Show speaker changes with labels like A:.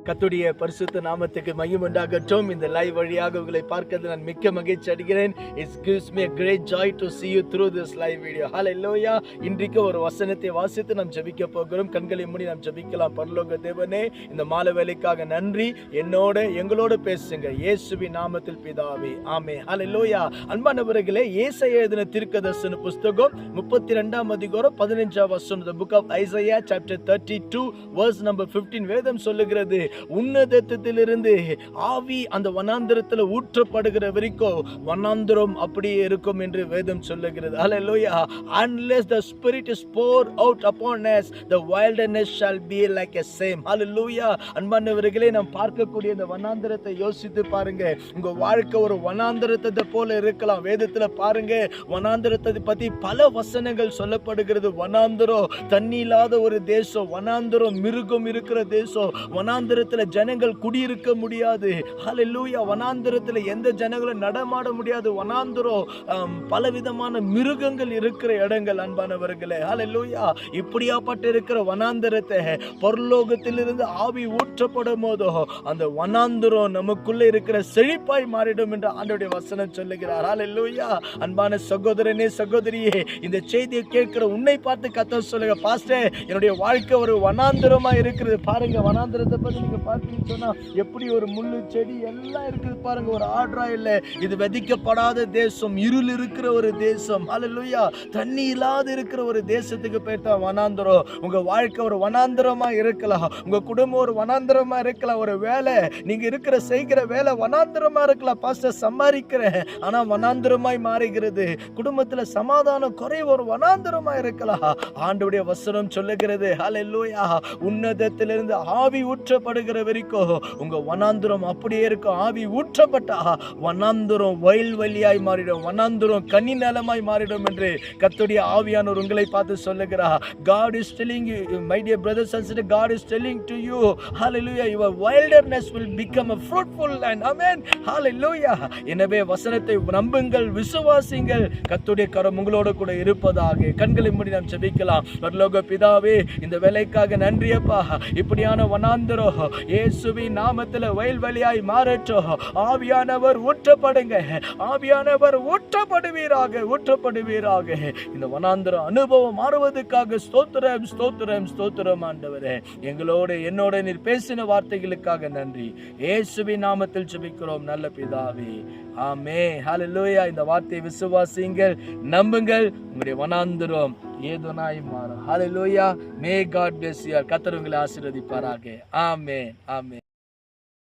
A: கர்த்தருடைய பரிசுத்த நாமத்துக்கு மகிமை உண்டாகட்டும். இந்த லைவ் வழியாக உங்களை பார்க்கிறது நான் மிக்க மகிழ்ச்சி அடைகிறேன். It gives me a great joy to see you through this live video. Hallelujah. இன்றைக்கு ஒரு வசனத்தை வாசித்து நாம் ஜெபிக்க போகிறோம். கண்களை மூடி நாம் ஜெபிக்கலாம். பரலோக தேவனே, இந்த மாலை வேளைக்காக நன்றி. எங்களோட பேசுங்க இயேசுவின் நாமத்தில் பிதாவே, ஆமென். ஹல்லேலூயா. அன்பானவர்களே, ஏசாயா எழுதின தீர்க்கதரிசன புத்தகம் 32ஆம் அதிகாரம் 15ஆம் வசனம், the book of Isaiah chapter 32 verse number 15 வேதம் சொல்லுகிறது, உன்னதத்திலிருந்து ஆவி அந்த வனாந்தரத்தில் ஊற்றப்படுகிற வரைக்கும் வனாந்தரம் அப்படியே இருக்கும் என்று வேதம் சொல்லுகிறது. Hallelujah. Unless the spirit is poured out upon us, the wilderness shall be like a same. Hallelujah. அன்பானவர்களே, நாம் பார்க்கக்கூடிய இந்த வனாந்தரத்தை யோசித்து பாருங்க. உங்க வாழ்க்கை ஒரு வனாந்தரத்தை போல இருக்கலாம். வேதத்துல பாருங்க, வனாந்தரத்தை பத்தி பல வசனங்கள் சொல்லப்படுகிறது. வனாந்தரம் தண்ணி இல்லாத ஒரு தேசம், வனாந்தரம் மிருகம் இருக்கிற தேசம், வனாந்தரத்துல ஜனங்கள் குடியிருக்க முடியாது. ஹல்லேலூயா. வனாந்தரத்துல எந்த ஜனங்களும் நடமாட முடியாது. வனாந்தரம் பலவிதமான மிருகங்கள் இருக்கிற இடங்கள். அன்பானவர்களே, ஹல்லேலூயா. இப்படியாப்பட்ட இருக்கிற வனாந்தரத்தை பரலோகத்திலிருந்து ஆவி ஊற்றப்படும் போதோ அந்த வனாந்தரம் நமக்குள்ள இருக்கிற செழிப்பாய் மாறிடும் என்று ஆண்டவருடைய வசனம் சொல்லுகிறார். ஹல்லேலூயா. அன்பான சகோதரனே, சகோதரியே, இந்த செய்தியை கேட்கிற உன்னை பார்த்து கர்த்தர் சொல்லுங்க, பாஸ்டர், என்னுடைய வாழ்க்கை ஒரு வனாந்தரமா இருக்கிறது. பாருங்க, வனாந்தரத்தை பத்தி நீங்க பார்த்தீங்கன்னு சொன்னா எப்படி ஒரு முள்ளு செடி எல்லாம் இருக்குது பாருங்க. ஒரு ஆட்ரா இல்ல. இது விதிக்கப்படாத தேசம், இருள் இருக்கிற ஒரு தேசம். ஹல்லேலூயா. தண்ணி இல்லாத இருக்கிற ஒரு தேசத்துக்கு பேர் தான் வனாந்தரம். உங்க வாழ்க்கை ஒரு வனாந்தரமா இருக்கலாம். உங்க குடும்பம் ஒரு வனாந்தரமா இருக்கலாம். ஒரு வேலை, நீங்க இருக்கிற செய்கிற வேலை வனாந்தரமா இருக்கலாம். பாஸ்டர், சம்பாதிக்கிறேன் ஆனா வனாந்தரமாய் மாறுகிறது. குடும்பத்துல சமாதானம் குறை ஒரு வனாந்தரமா இருக்கலாம். ஆண்டவருடைய வசனம் சொல்லுகிறது, ஹல்லேலூயா, உன்னதத்திலிருந்து ஆவி ஊற்றப்படுகிற வரைக்கும் உங்க வனாந்தரம் அப்படியே இருக்கும். ஆவி ஊற்றப்பட்டா வனாந்தரம் வயல்வெளியாய் மாறிடும், வனாந்தரம் கனி நிலமாய் மாறிடும் என்று கர்த்தருடைய ஆவியானவர் உங்களை பார்த்து சொல்லுகிறார். God is telling you, my dear brothers and sisters, God is telling to you, hallelujah, your wilderness will become a fruitful land. Amen. Hallelujah. எனவே வசனத்தை நம்புங்கள், விசுவாசிங்கள். கர்த்தருடைய கரம் உங்களோடு கூட இருப்பதாக. கண்களை மூடி நாம் ஜெபிக்கலாம். பரலோக பிதாவே, இந்த வேலைக்காக நன்றி அப்பா. இப்படியான வனாந்தரம் இயேசுவின் நாமத்தில் வயல்வெளியாய் மாறட்டும். ஆவியானவர் ஊற்றப்படுங்க, ஆவியானவர் ஊற்றப்படுவீராக, ஊற்றப்படுவீராக. இந்த வனாந்தரம் அனுபவம் மாறுவதற்காக ஸ்தோத்திரம், ஸ்தோத்திரம், ஸ்தோத்திரம். ஆண்டவரே, எங்களோடு என்னோட நீர் பேசின வார்த்தைகளுக்காக நன்றி. இயேசுவின் நாமத்தில் ஜெபிக்கிறோம் நல்ல பிதாவே, ஆமென். ஹல்லேலூயா. இந்த வார்த்தையை விசுவாசிங்கள், நம்புங்கள். உங்களுடைய வனாந்தரம் ஏதோனாய் மாறும். Hallelujah. May God bless you. கர்த்தர் உங்களை ஆசீர்வதிப்பாராக. ஆமென், ஆமென்.